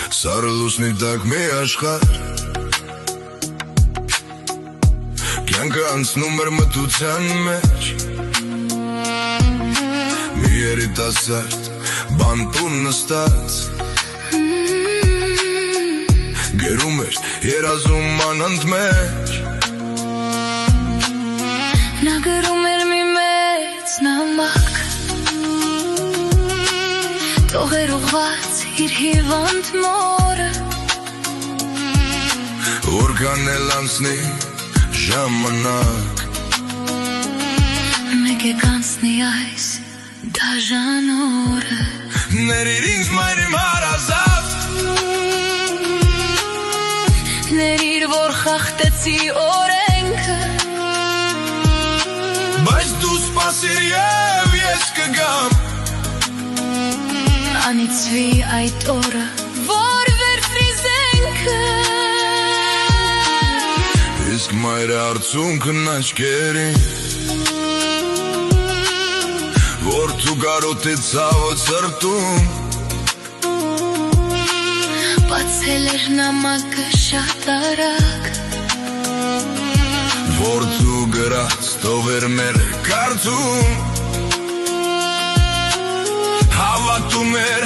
Սարը լուսնի տակ մի աշխարհ Կյանքը անցնում էր մթության մեջ Մի երիտասարդ բանտում նստած Գերում էր երազում անանդ մեջ Նա գրում էր մի մեծ նամակ Տողեր ուղված իր հիվանդ մորը Որքան էլ անցնի ժամանակ Մեկ է կանցնի այս դաժան օրը Ներիր ինձ մայր իմ հարազատ Ներիր որ խախտեցի օրենքը Բայց դու սպասիր և ես կգամ Անիծվի այդ օրը, որ վերցրի զենքը Իսկ մայրը արցունքն աչքերին Որդու կարոտի ցավը սրտում Բացել էր նամակը շատ արագ Որդու գրած տովեր մեր կարծում Հավատում էր,